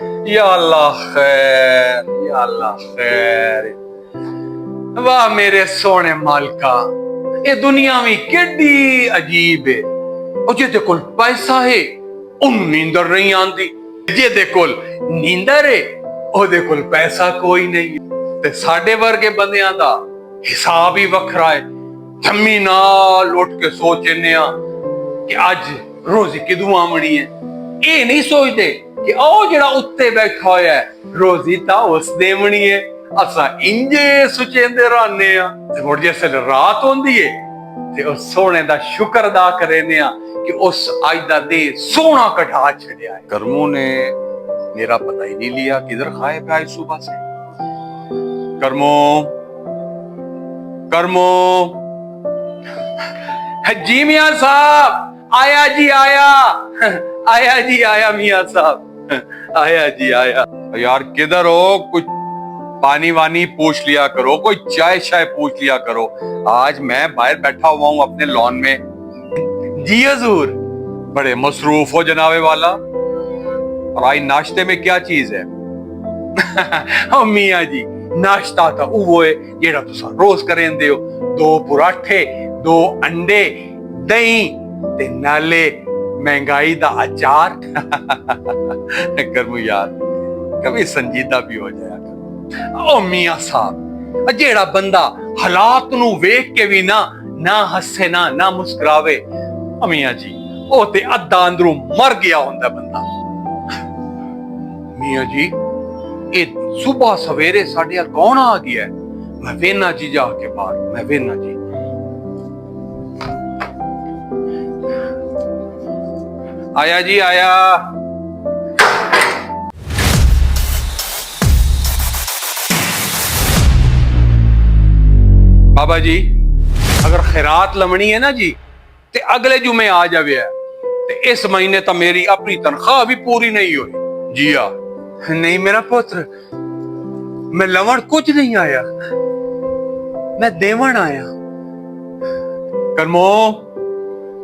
या अल्लाह खैर, या अल्लाह खैर। वाह मेरे सोने मालका, ये दुनिया में केडी अजीब है। और जेदे कोल पैसा है उन्हें नींदर नहीं आती, जेदे कोल नींदर है ओदे कोल पैसा कोई नहीं। ते साडे वर्गे बंदियां दा हिसाब ही वखरा है। जम्मी नाल उठ के सोचने कि अज रोजी किदू आमनी है। ये नहीं सोचते कि ओ जेड़ा उत्ते बैठा होया है रोजी ता उस देवनी है। असा इंजे सुचेंदे रहने ते मुड़ जिस रात होंदी है ते उस सोने दा शुक्र अदा करने कि उस अज दा दे सोना कटा छड़िया है। कर्मों ने मेरा पता ही नहीं लिया किधर खाए पे आज सुबह से। कर्मो कर्मो जी मियां साहब, आया जी आया, आया जी आया मियां साहब, आया जी आया। यार किधर हो? कुछ पानी वानी पूछ लिया करो, कोई चाय शाय पूछ लिया करो। आज मैं बाहर बैठा हुआ हूँ अपने लॉन में। जी हजूर। बड़े मसरूफ हो जनाबे वाला। और आज नाश्ते में क्या चीज है? मियां जी नाश्ता था वो है जेड़ा तुसा रोज करेंदे हो। 2 पराठे, 2 अंडे, दही ते नाले महंगाई दा अचार। कर्मू यार कभी संजीदा भी हो जाया कर। ओ मियां साहब, जेड़ा बंदा हालात नू वेख के भी ना हसे ना मुस्कुरावे, मियां जी ओ ते अद्धा अंदरों मर गया हुंदा बंदा। मियां जी ये सुबह सवेरे साढ़े यार कौन आ गया है? मैं वेना जी जाके बाहर, मैं वेना जी। आया जी आया। बाबा जी अगर खैरात लमनी है ना जी ते अगले जुमे आ जावे है। ते इस महीने तो मेरी अपनी तनख्वाह भी पूरी नहीं हुई। जी हाँ। नहीं मेरा पुत्र, मैं लवण कुछ नहीं आया, मैं देवण आया। कर्मो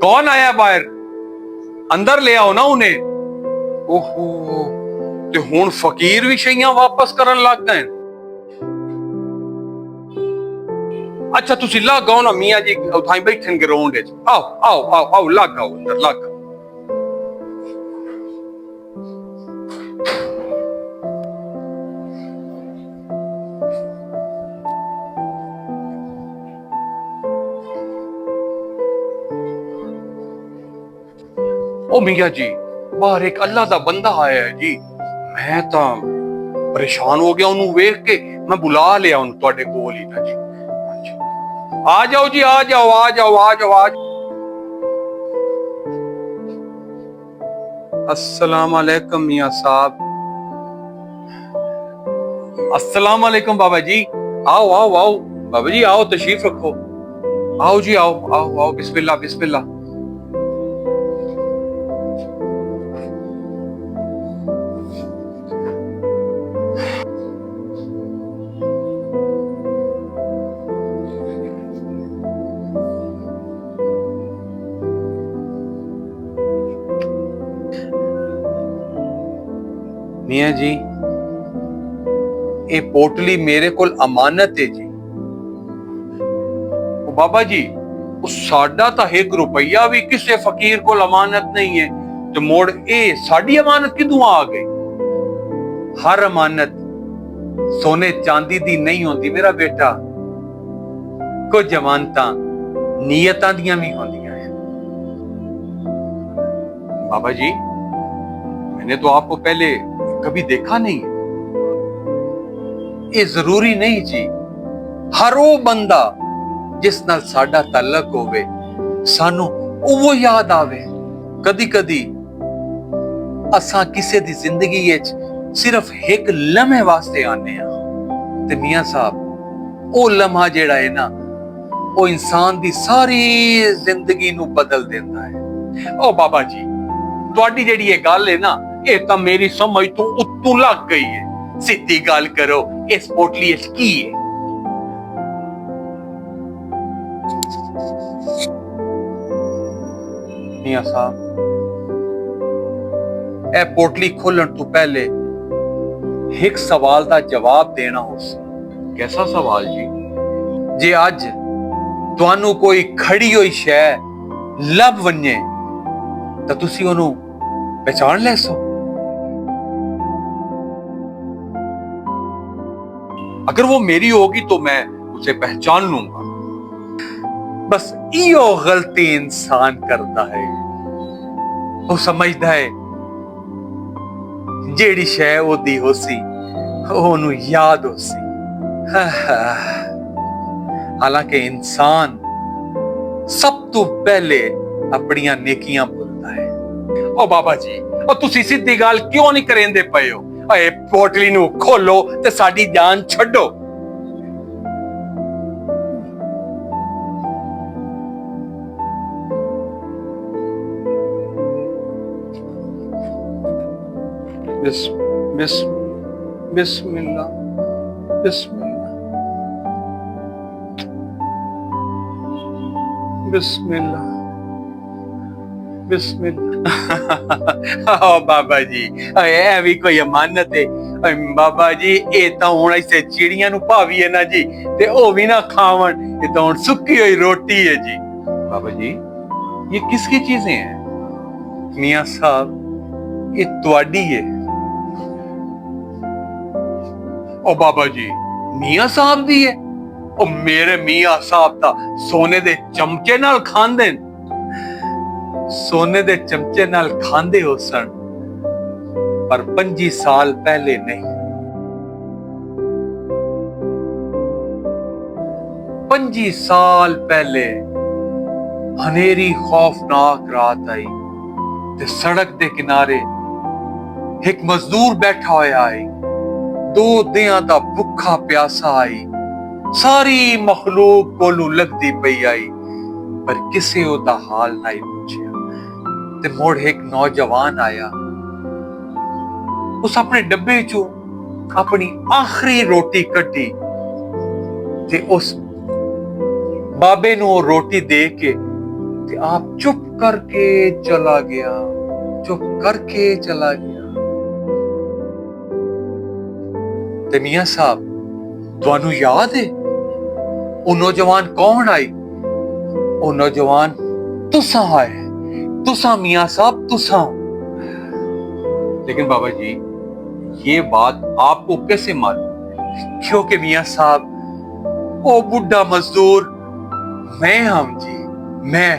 कौन आया बाहर? अंदर ले आओ ना उन्हें। ओहो ते हुन फकीर भी शैयां वापस करन लग गए। अच्छा तुसी लग आओ ना मियां जी, उठाई बैठे ग्राउंड च। आओ आओ आओ आओ लग आओ अंदर लग आओ। ओ मियां जी बाहर एक अल्लाह दा बंदा आया है जी। मैं तो परेशान हो गया उन्हें वेख के। मैं बुला लिया उन्हें तुहाडे कोल ही ना जी। आ जाओ जी, आ जाओ आ जाओ आ जाओ आ जाओ। अस्सलाम वालेकुम मियां साहब। अस्सलाम वालेकुम बाबा जी। आओ आओ आओ बाबा जी, आओ तशरीफ रखो। आओ जी आओ आओ आओ, बिस्मिल्लाह बिस्मिल्लाह। मियां जी ये पोटली मेरे कोल अमानत है जी। ओ बाबा जी उस साडा तो 1 रुपया भी किसी फकीर कोल अमानत नहीं है, तो मोड़ ए साडी अमानत किदू आ गई? हर अमानत सोने चांदी दी नहीं होती मेरा बेटा। कुछ अमानतां नीयतां दियां भी होंदियां हैं। बाबा जी मैंने तो आपको पहले कभी देखा नहीं है। ये जरूरी नहीं जी हर वो बंदा जिस नाल साडा ताल्लुक होवे सानू वो याद आवे। कदी कदी असां किसे दी जिंदगी विच सिर्फ एक लम्हे वास्ते आने ते मियां साहब वो लम्हा जेड़ा है ना वो इंसान दी सारी जिंदगी नू बदल देता है। ओ बाबा जी तुहाडी जेड़ी ये गल है ना ये तो मेरी समझ तो उत्तों लग गई है। सीधी गल करो इस पोटली की है? मियां साहब ए पोटली खोलन तो पहले एक सवाल का जवाब देना हो। कैसा सवाल जी? जे अज तुहानू कोई खड़ी हुई शय लभ वने तो तुसी ओनू पहचान ले सो? अगर वो मेरी होगी तो मैं उसे पहचान लूंगा। बस इो गलती इंसान करता है। वो समझता है जेड़ी शय ओदी होसी ओनू याद होसी। हालांकि इंसान सब तो पहले अपनियां नेकियां भुलता है। ओ बाबा जी, ओ तुसी सीधी गल क्यों नहीं करेंदे पए हो? ए पोटली नू खोलो ते साडी जान छड्डो। बिस्मिल्लाह बिस्मिल्लाह बिस्मिल्लाह बिस्मिल्लाह। ओ बाबा जी, ए भी कोई अमानत है? बाबा जी, ये तो हुण इसे चिड़ियां नू भावी है ना जी, ते ओ भी ना खावन। ये तो हुण सुक्की हुई रोटी है जी। बाबा जी, ये किसकी चीजें हैं? मियां साहब, ये तुहाडी है। ओ बाबा जी, मियां साहब दी है? ओ मेरे मियां साहब ता सोने दे चमचे नाल खांदे न। सोने दे चमचे नाल खांदे हो सन, पर 25 साल पहले नहीं। 25 साल पहले हनेरी खौफनाक रात आई ते सड़क दे किनारे एक मजदूर बैठा होया आई। 2 दियां दा भुखा प्यासा आई। सारी मखलूक कोलू लगदी पई आई, पर किसे ओदा हाल नहीं पूछया। ते मुड़ एक नौजवान आया। उस अपने डब्बे चो अपनी आखिरी रोटी कड्डी ते उस बाबे नू रोटी दे के ते आप चुप करके चला गया। चुप करके चला गया। ते मियां साहब, तुहानू याद है वो नौजवान कौन आई? वो नौजवान तुसा आए। तुसा मियां साहब, तुसा। लेकिन बाबा जी, ये बात आपको कैसे मालूम? क्योंकि मियां साहब, वो बुढ़ा मजदूर मैं हम जी, मैं।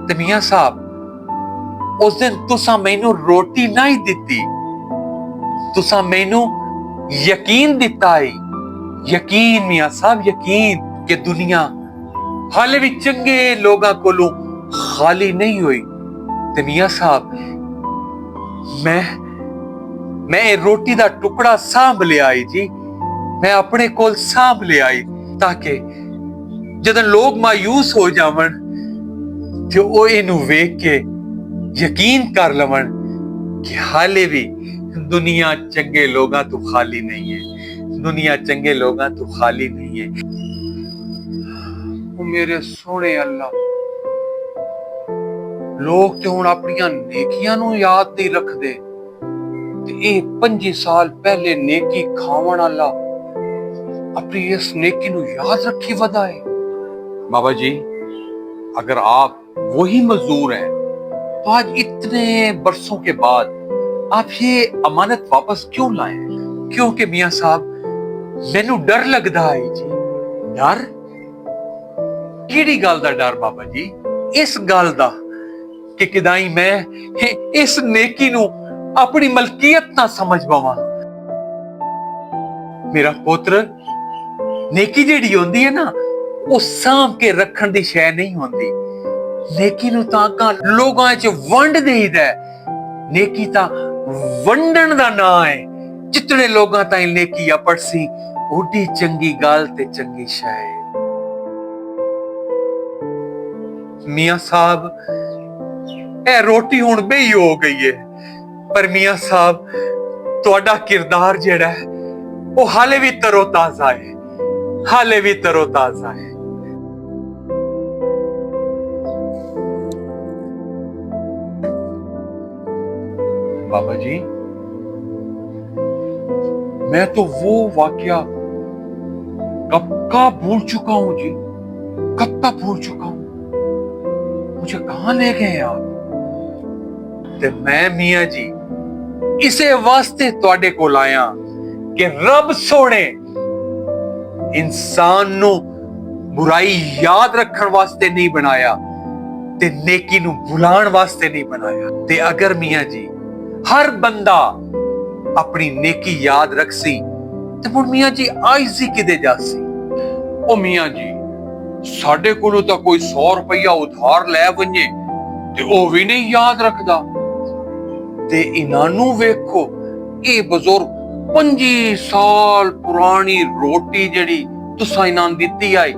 ते मियां साहब, उस दिन तुसा मैनू रोटी नहीं दिती, तुसा मैनू यकीन दिता है। यकीन मियां साहब, यकीन कि दुनिया हाले भी चंगे लोगां कोलों खाली नहीं हुई। ते मियां साहब, मैं रोटी दा टुकड़ा सांभ लिया आई जी। मैं अपने कोल सांभ लिया आई ताकि जदों लोग मायूस हो जावन ते ओ इनू वेख के यकीन कर लवन कि हाले भी दुनिया चंगे लोगां तो खाली नहीं है। दुनिया चंगे लोगां तो खाली नहीं है। ओ मेरे सोने अल्लाह, लोग तो हुण अपनियां नेकियां नू याद नहीं रखदे ते ए 25 साल पहले नेकी खावन वाला अपनी इस नेकी नू याद रखी वदा है। बाबा जी, अगर आप वही मजदूर हैं तो आज इतने बरसों के बाद आप ये अमानत वापस क्यों लाए? क्योंकि मियां साहब, मैनू डर लगदा है जी। डर? किहड़ी गल दा डर बाबा जी? इस गल दा कि किदाई मैं इस नेकी नू अपनी मलकियत ना समझ पावां। मेरा पुत्र, नेकी जेड़ी होंदी है ना, वो सांभ के रखण दी शै नहीं होंदी। नेकी नू तां लोगां च वंड देईदा है। नेकी तां वंडण दा नां है। जितने लोगां ताईं नेकी अपड़सी, ओडी चंगी गल ते चंगी शै है। मियां साहब, ए रोटी हुण बेही हो गई है, पर मियां साहब, तुहाडा किरदार जेड़ा है वो हाले भी तरोताजा है। हाले भी तरोताजा है। बाबा जी, मैं तो वो वाकया कब का भूल चुका हूं जी, कब का भूल चुका हूं। मुझे कहां ले गए आप? ते मैं मियां जी इसे वास्ते तुहाडे कोल आया कि रब सोने इंसान नु बुराई याद रखण वास्ते नहीं बनाया ते नेकी नु भुलाण वास्ते नहीं बनाया। ते अगर मियां जी हर बंदा अपनी नेकी याद रखसी ते मुड़ मियां जी आइजी किदे जासी। ओ मियां जी, साडे कोलों तां कोई 100 रुपया उधार लै वंजे ते ओ भी नहीं याद रखदा। ते इन्हां नू वेखो, ए बुजुर्ग 25 साल पुरानी रोटी जड़ी तुसां इन्हां दित्ती आई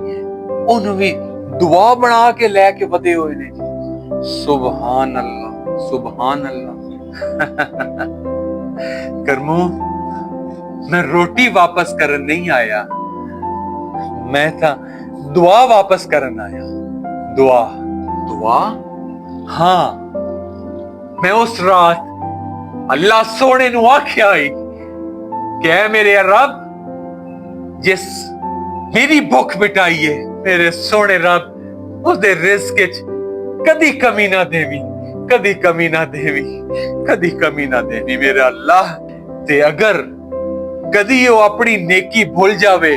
ओनू भी दुआ बना के लैके वधे होए ने। सुभान अल्लाह, सुभान अल्लाह। करमू, मैं रोटी वापस करन नहीं आया, मैं था दुआ वापस करन आया। दुआ दुआ? हाँ, मैं उस रात अल्लाह सोने नू आख्या आई कि मेरे रब, जिस मेरी भुख मिटाई है, मेरे सोने रब उसदे रिज़्क विच कदी कमी ना देवी, कदी कमी ना देवी, कदी कमी ना देवी मेरे अल्लाह। ते अगर कदी वो अपनी नेकी भूल जावे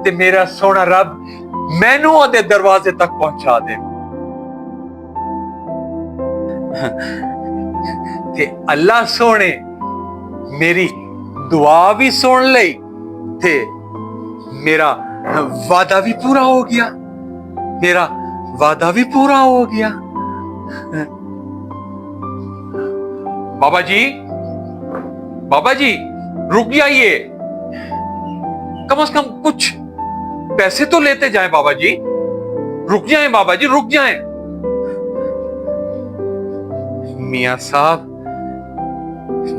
ते मेरा सोना रब मैनू ओदे दरवाजे तक पहुंचा दे। ते अल्लाह सोने मेरी दुआ भी सुन लई ते मेरा वादा भी पूरा हो गया, मेरा वादा भी पूरा हो गया। बाबा जी, बाबा जी रुक जाइए, कम से कम कुछ पैसे तो लेते जाएं बाबा जी, रुक जाएं बाबा जी, रुक जाएं। मियां साहब,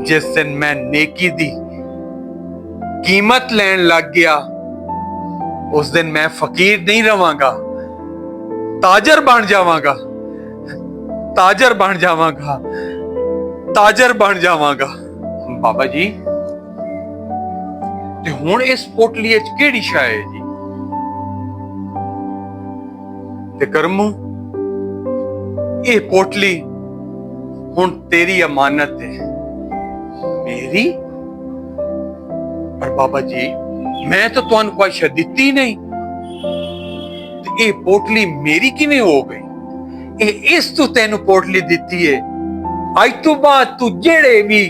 जिस दिन मैं नेकी दी कीमत लेन लग गया उस दिन मैं फकीर नहीं रवांगा, ताजर बन जावांगा, ताजर बन जावांगा, ताजर बन जावांगा। बाबा जी, ते हुण इस पोटली च केड़ी शै है जी? ते करमू, ये पोटली हुण तेरी अमानत है। मेरी? पर बाबा जी, मैं तो तुहानू कोई शै दित्ती नहीं, ते ये पोटली मेरी किवें हो गई? इस तू तेनू पोटली दित्ती है, अज तो बाद तू जेड़े भी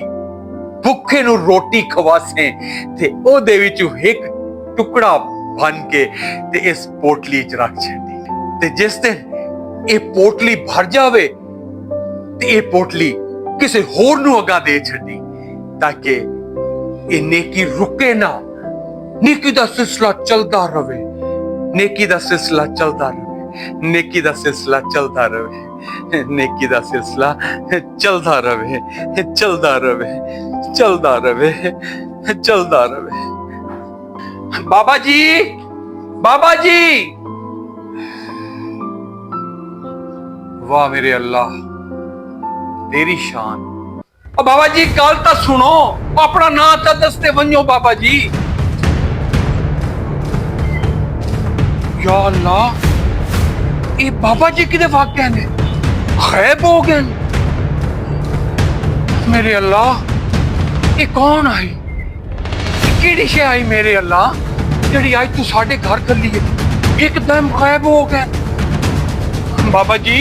भुखे नू रोटी खवासे ते ओदे विचों एक टुकड़ा बन के ते इस पोटली च रख छड्डी। ते जिस दिन ये पोटली भर जावे ते ये पोटली किसी होर नू अगा दे छड्डी, ताकि ये नेकी रुके ना, नेकी दा सिलसिला चलता रवे, नेकी दा सिलसिला चलता रवे, नेकी दा सिलसिला चलता रवे, नेकी दा सिलसिला चलता रवे, चलता रवे, चलता रवे, चलता रवे। बाबा जी, बाबा जी, वाह मेरे अल्लाह, तेरी शान। और बाबा जी गल तो सुनो, अपना नाम तो दसते वनो बाबा जी। या अल्लाह, ये बाबा जी किदे वाकया ने गैब हो गए। मेरे अल्लाह, ये कौन आई, केड़ी शे आई मेरे अल्लाह जेड़ी आज तू साडे घर कली है, एकदम गैब हो गए। बाबा जी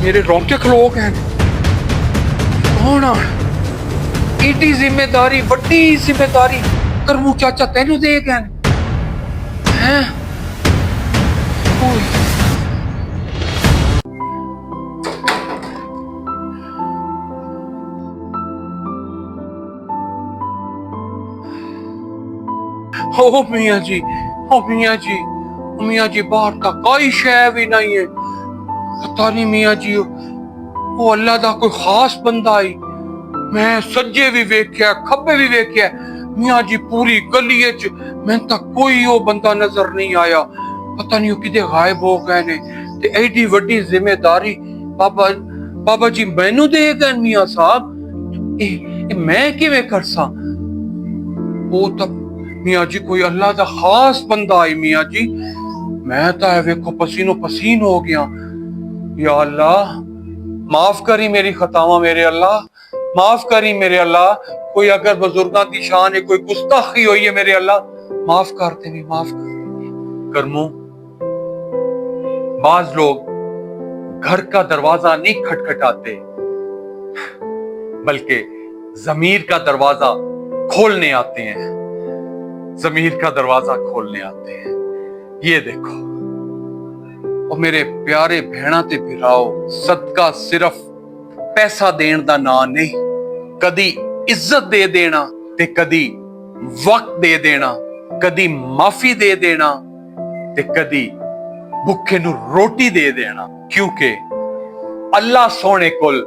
मेरे रोंगटे खलो गए। कौन आ? एडी जिम्मेदारी, वड्डी जिम्मेदारी करमू चाचा तेनू दे गए हैं? ओ मियां जी, ओ मियां जी, मियां जी बाहर का कोई शै भी नहीं है। पता नहीं मियां जी वो अल्लाह दा कोई खास बंदा आई, मैं सज्जे भी वेख्या खब्बे भी वेख्या मियां जी, पूरी गली च मैं तक कोई वो बंदा नजर नहीं आया। पता नहीं वो किदे गायब हो गए ने। ते एडी वड्डी जिम्मेदारी बाबा बाबा जी मैनू दे देन मियां साहब, मैं किवें करसा? वो तो मियां जी कोई अल्लाह दा खास बंदा आई मियां जी, मैं तो वेखो पसीनो पसीन हो गया। या अल्लाह माफ करी मेरी खतावां मेरे अल्लाह, माफ करी मेरे अल्लाह। कोई अगर बुजुर्गों की शान है, कोई गुस्ताखी हुई है मेरे अल्लाह, माफ कर दे, माफ कर मु। बाज लोग घर का दरवाजा नहीं खटखटाते, बल्कि जमीर का दरवाजा खोलने आते हैं, जमीर का दरवाजा खोलने आते हैं। ये देखो और मेरे प्यारे भैणा ते भिराओ, सदका सिर्फ पैसा देण दा ना नहीं, कदी इज्जत दे देना ते कदी वक्त दे देना, कदी माफी दे देना ते कदी भुखे नू रोटी दे देना। क्योंकि अल्लाह सोने कोल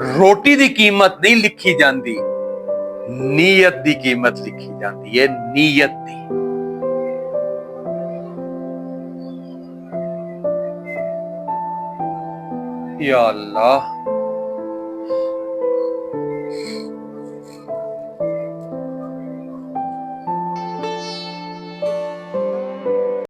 रोटी दी कीमत नहीं लिखी जाती, नीयत दी कीमत लिखी जाती है, नीयत दी। या अल्लाह